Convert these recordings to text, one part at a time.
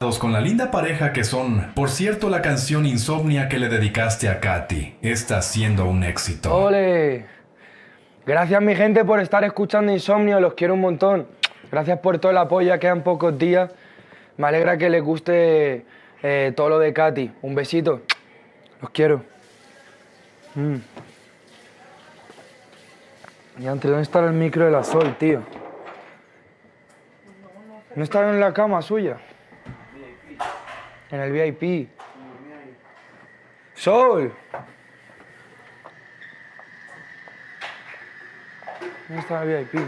Con la linda pareja que son. Por cierto, la canción Insomnia que le dedicaste a Katy está siendo un éxito. ¡Ole! Gracias mi gente por estar escuchando Insomnio, los quiero un montón. Gracias por todo el apoyo, ya quedan pocos días. Me alegra que les guste todo lo de Katy. Un besito. Los quiero. Y antes, ¿dónde está el micro de la Sol, tío? ¿No está en la cama suya? En el VIP. ¡Sol! ¿Dónde está el VIP?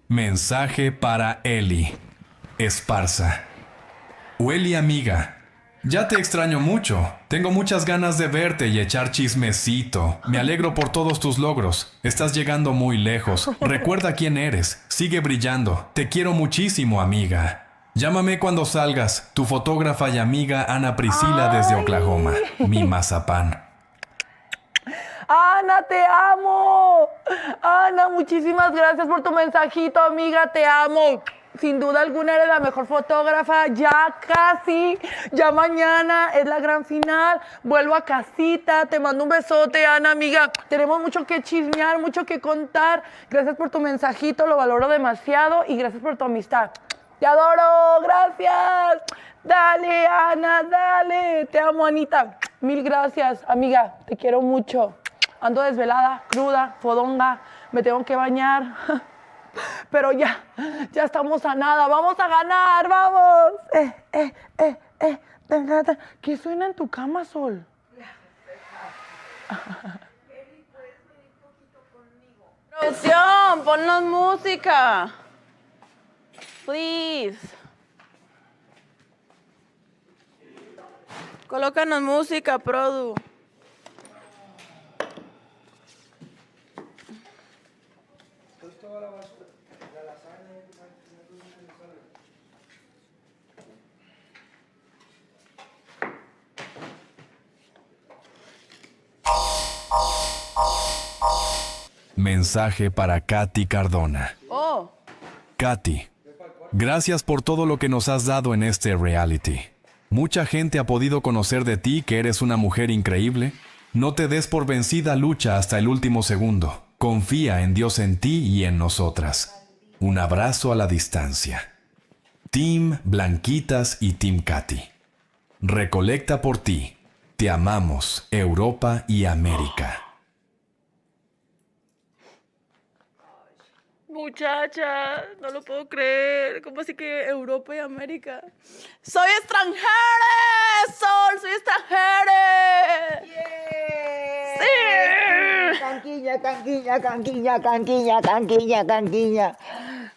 Mensaje para Eli Esparza. Eli, amiga, ya te extraño mucho. Tengo muchas ganas de verte y echar chismecito. Me alegro por todos tus logros. Estás llegando muy lejos. Recuerda quién eres. Sigue brillando. Te quiero muchísimo, amiga. Llámame cuando salgas. Tu fotógrafa y amiga Ana Priscila desde Oklahoma. Mi mazapán. Ana, te amo. Ana, muchísimas gracias por tu mensajito, amiga, te amo. Sin duda alguna eres la mejor fotógrafa, ya casi, ya mañana es la gran final, vuelvo a casita, te mando un besote, Ana, amiga. Tenemos mucho que chismear, mucho que contar. Gracias por tu mensajito, lo valoro demasiado y gracias por tu amistad. Te adoro, gracias. Dale, Ana, dale. Te amo, Anita. Mil gracias, amiga, te quiero mucho. Ando desvelada, cruda, fodonga, me tengo que bañar. Pero ya estamos a nada, vamos a ganar, vamos. ¿Qué suena en tu cama, Sol? Producción, ponnos música. Please. Colócanos música, Produ. Mensaje para Katy Cardona. Oh. Katy, gracias por todo lo que nos has dado en este reality. Mucha gente ha podido conocer de ti que eres una mujer increíble. No te des por vencida, lucha hasta el último segundo. Confía en Dios, en ti y en nosotras. Un abrazo a la distancia. Team Blanquitas y Team Katy. Recolecta por ti. Te amamos, Europa y América. Muchacha, no lo puedo creer. ¿Cómo así que Europa y América? ¡Soy extranjera, Sol! ¡Soy extranjera! Yeah. ¡Sí! Canquiña, canquiña, canquiña, canquiña, canquiña, canquiña.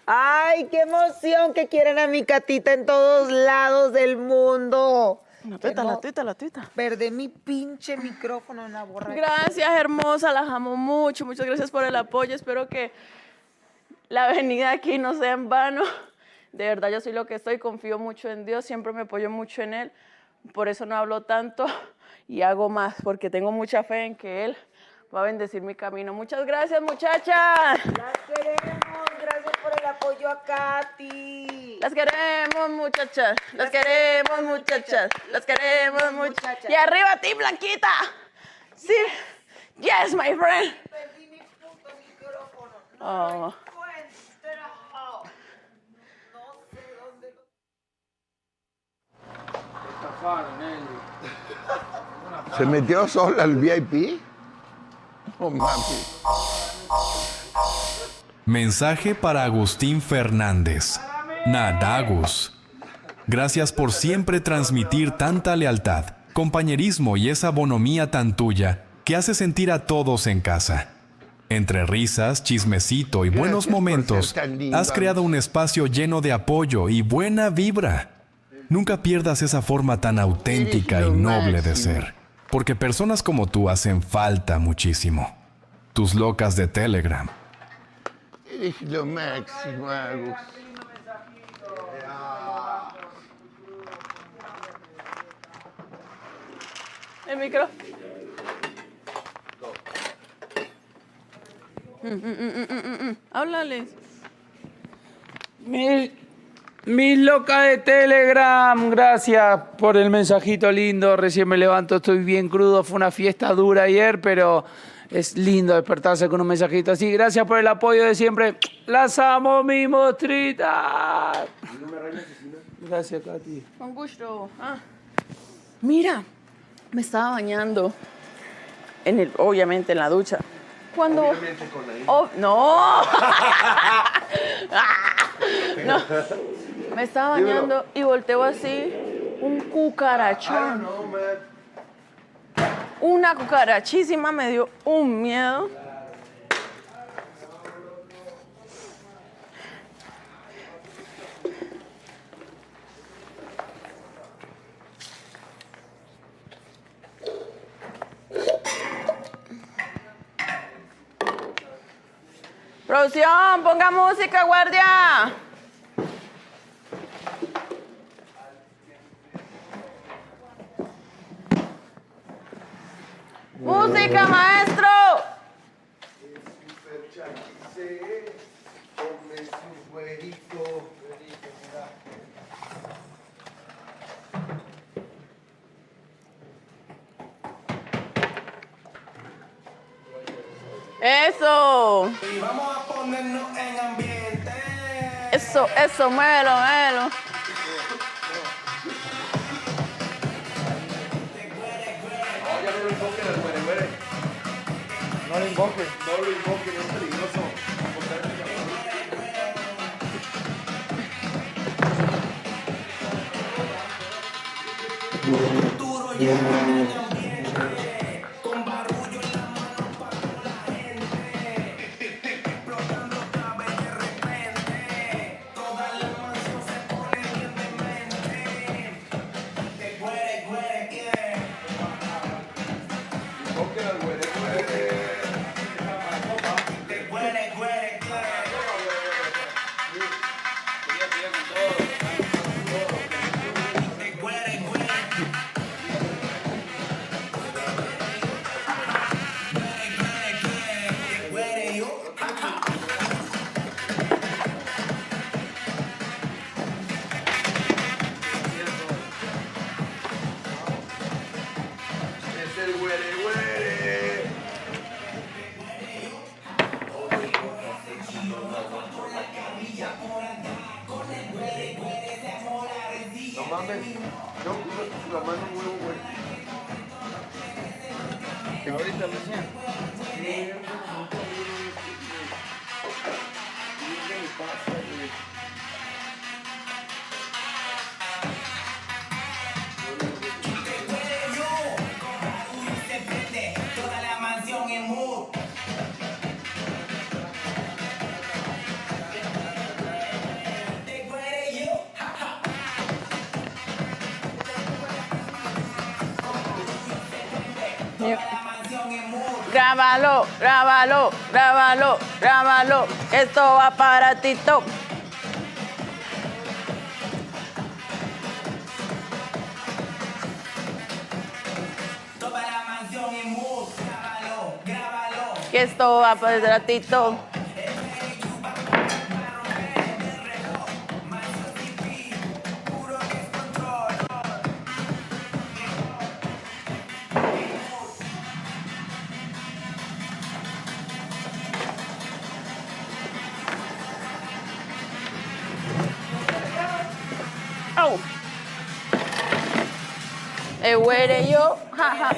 ¡Ay, qué emoción que quieren a mi Catita en todos lados del mundo! La tuita. Perdí mi pinche micrófono en la borracha. Gracias, hermosa. Las amo mucho. Muchas gracias por el apoyo. Espero que la venida aquí no sea en vano. De verdad, yo soy lo que soy. Confío mucho en Dios. Siempre me apoyo mucho en Él. Por eso no hablo tanto y hago más, porque tengo mucha fe en que Él va a bendecir mi camino. Muchas gracias, muchachas. Las queremos. Gracias por el apoyo a Katy. Las queremos, muchachas. Las queremos, muchachas. Las queremos, muchachas. Y arriba a ti, Blanquita. Sí. Yes, my friend. Perdí mi puto micrófono. Oh. ¿Se metió sola al VIP? Oh, mami. Mensaje para Agustín Fernández. Nadagus. Gracias por siempre transmitir tanta lealtad, compañerismo y esa bonomía tan tuya que hace sentir a todos en casa. Entre risas, chismecito y buenos Gracias por momentos, ser tan lindo. has creado un espacio lleno de apoyo y buena vibra. Nunca pierdas esa forma tan auténtica y noble de ser, porque personas como tú hacen falta muchísimo. Tus locas de Telegram. Eres lo máximo, Agus. El micro. Háblales. Mi loca de Telegram, gracias por el mensajito lindo. Recién me levanto, estoy bien crudo. Fue una fiesta dura ayer, pero es lindo despertarse con un mensajito así. Gracias por el apoyo de siempre. Las amo, mi mostrita. Gracias, Katy. Con gusto. Mira, me estaba bañando. Obviamente en la ducha. Cuando. No. No. Me estaba bañando y volteo así un cucarachón. Una cucarachísima me dio un miedo. Producción, ponga música, guardia. Música, maestro. Eso. Y vamos a ponernos en ambiente. Eso, muévelo, muévelo. No lo invoques. No lo invoquen, es peligroso. Duro ya en el ambiente, con barullo en la mano para la gente, explotando otra vez de repente, toda la mansión se pone bien demente. Te güere, quiere. Invoquen al güere, te güere, quiere. Es el güere, güere. No mames, yo con la mano muevo, güey. Ahorita recién. Toda la mansión en mood. Te güere yo. Grábalo, grábalo, grábalo, grábalo. Esto va para TikTok. Toda la mansión en mood. Grábalo, grábalo. Que esto va para TikTok. Au. Güere yo, jaja.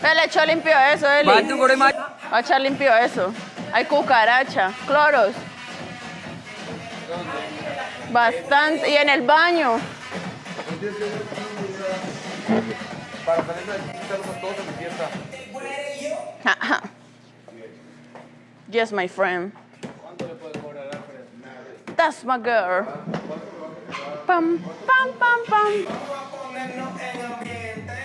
Le echó limpio eso, Eli. Va a echar limpio eso. Hay cucaracha, cloros. Bastante. Y en el baño. Para salir de quitarlos a todos en mi fiesta. Jaja. Yes, my friend. That's my girl. Pam, pam, pam, pam. Vamos a ponernos en ambiente.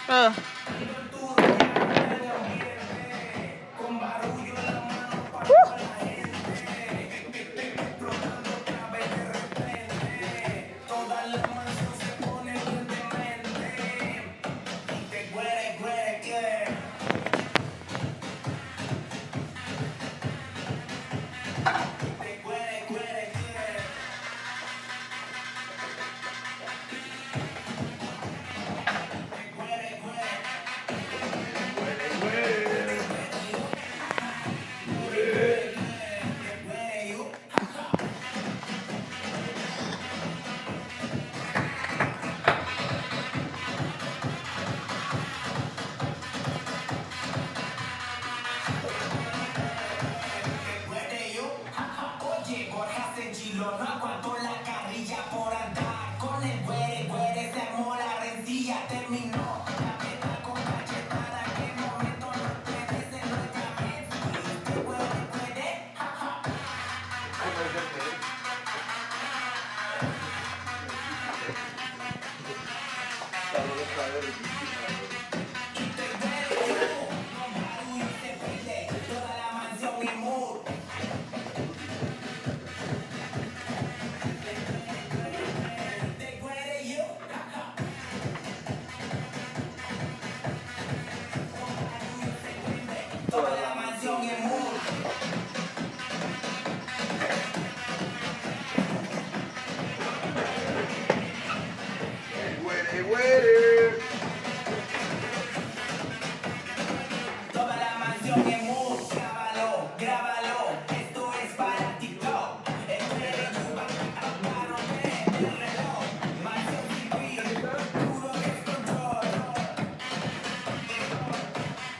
Ah.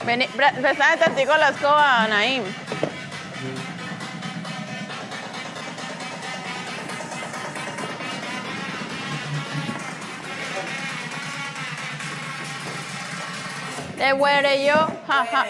Vení, presta tantico la escoba, Naim. Te huere yo, jaja.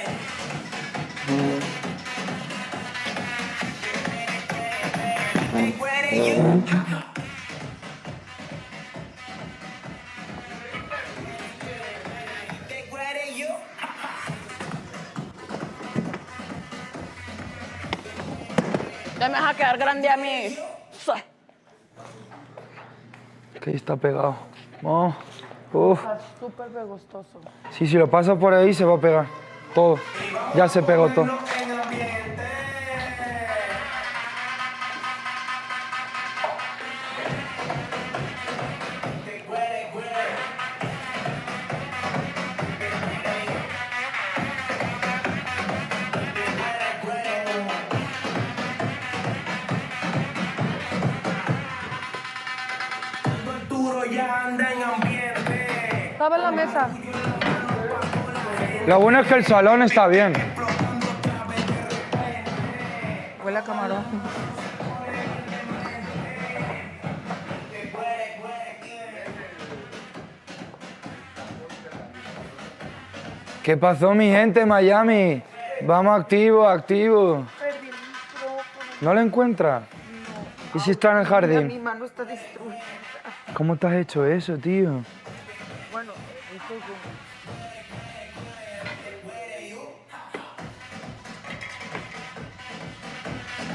Ya me vas a quedar grande a mí. Que ahí está pegado. Oh, uf. Está súper pegostoso. Sí, si lo pasas por ahí se va a pegar. Todo. Ya se pegó todo. Estaba en la mesa. Lo bueno es que el salón está bien. Huele a camarón. ¿Qué pasó, mi gente de Miami? Vamos activo, activo. ¿No lo encuentra? No. ¿Y si está en el jardín? Mi mano está destruida. ¿Cómo te has hecho eso, tío? Bueno, esto es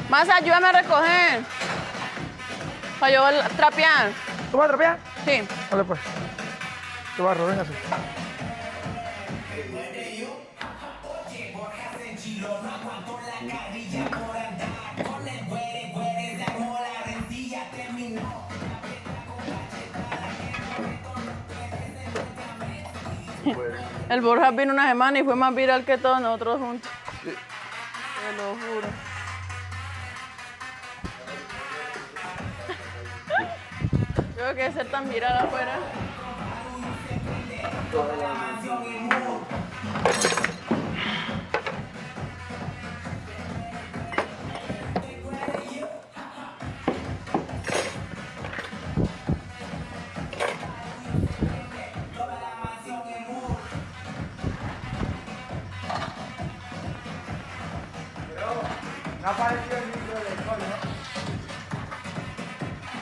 Más ayúdame a recoger. Para yo trapear. ¿Tú vas a trapear? Sí. Vale, pues. Te barro, véngase. El Borja vino una semana y fue más viral que todos nosotros juntos. Sí. Te lo juro. Creo que ser tan viral afuera.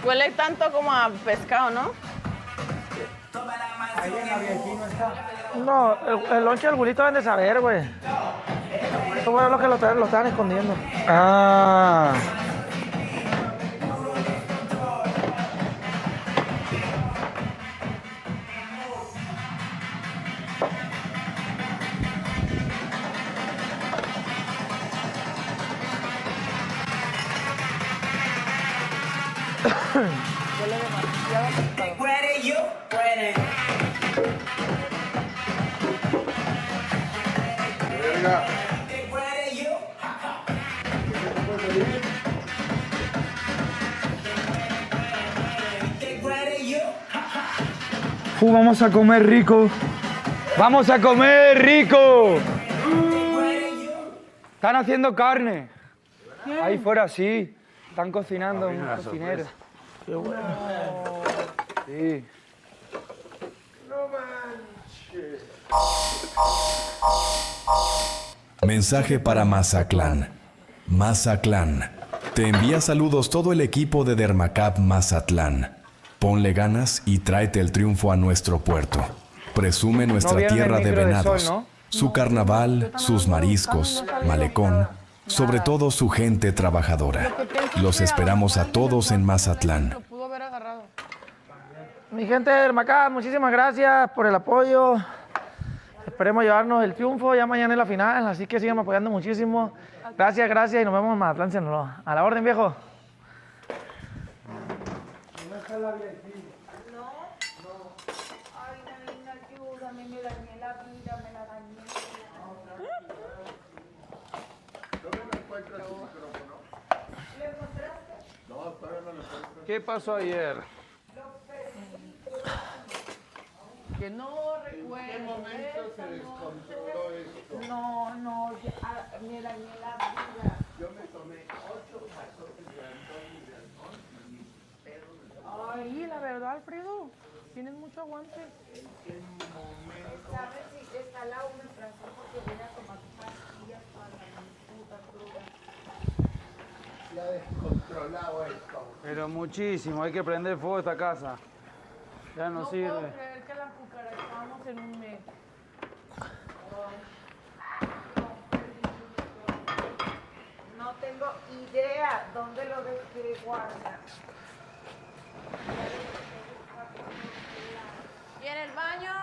Huele tanto como a pescado, ¿no? No, el lonche del bulito deben de saber, güey. Estos güeyes los que lo estaban escondiendo. Ah. Ready, you ready. Verga. Ready, you. Ready, you. Vamos a comer rico. Vamos a comer rico. Están haciendo carne. Ahí fuera sí. Están cocinando unos cocineros. Qué bueno. Sí. Mensaje para Mazatlán. Mazatlán. Te envía saludos todo el equipo de Dermacap Mazatlán. Ponle ganas y tráete el triunfo a nuestro puerto. Presume nuestra vieron el tierra de micro de venados, Sol, ¿no? su carnaval, sus mariscos, malecón, sobre todo su gente trabajadora. Los esperamos a todos en Mazatlán. Lo pudo haber agarrado. Mi gente del Macá, muchísimas gracias por el apoyo. Esperemos llevarnos el triunfo. Ya mañana es la final, así que sigan apoyando muchísimo. Gracias, gracias y nos vemos en Mazatlán, Sinaloa. A la orden, viejo. ¿Qué pasó ayer? Que no recuerdo. ¿En qué momento se descontroló esto? No, me dañé la vida. Yo me tomé 8 vasos de alcohol y mis perros. Ay, la verdad, Alfredo, tienes mucho aguante. ¿En qué momento? ¿Sabes si está la humectación porque voy a tomar pastillas para la puta droga? Se ha descontrolado esto. Pero muchísimo. Hay que prender fuego a esta casa. Ya no No sirve. puedo creer que la cucarachamos en un mes. No tengo idea dónde lo dejé guardar. ¿Y en el baño?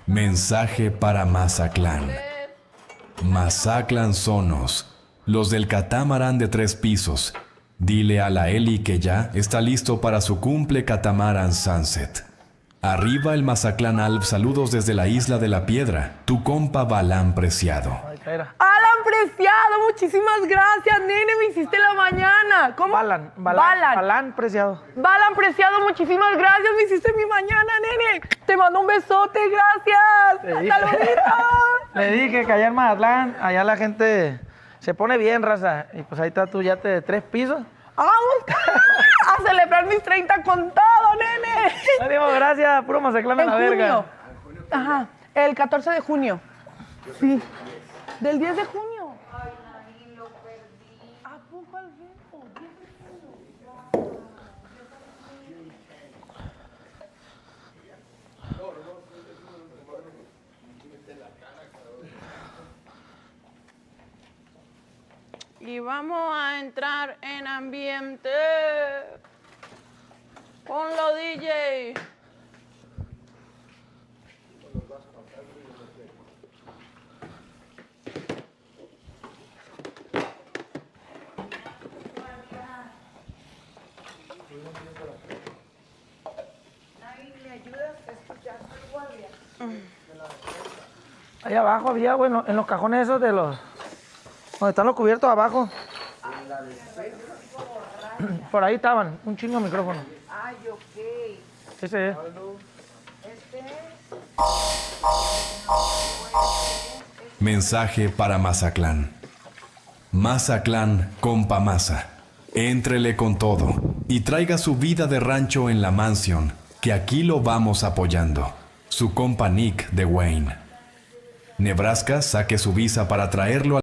Mensaje para Mazatlán. Mazatlán Sonos. Los del catamarán de 3 pisos. Dile a la Eli que ya está listo para su cumple Catamaran Sunset. Arriba el Mazatlán Alp, saludos desde la Isla de la Piedra. Tu compa Balán Preciado. Alan Preciado, muchísimas gracias, nene, me hiciste la mañana. ¿Cómo? Balán Preciado. Balan Preciado, muchísimas gracias, me hiciste mi mañana, nene. Te mando un besote, gracias. Saluditos. Le dije que allá en Mazatlán, allá la gente se pone bien, raza. Y pues ahí está tu yate de 3 pisos. Vamos a celebrar mis 30 con todo, nene. Adiós, gracias. Puro Mazatlán a En la verga. junio. Ajá, el 14 de junio. Sí. Del 10 de junio. Ay, nadie lo perdí. ¿A poco al tiempo? 10 de junio. Y vamos a entrar en ambiente. Ponlo, DJ. Nadie me ayuda a escuchar al guardia. Ahí abajo había, bueno, en los cajones esos de los... Donde están los cubiertos abajo. Por ahí estaban, un chingo de micrófonos. Ay, ok. Ese es. Mensaje para Mazatlán. Mazatlán, compa Maza. Éntrele con todo y traiga su vida de rancho en la mansión, que aquí lo vamos apoyando. Su compa Nick de Wayne. Nebraska saque su visa para traerlo a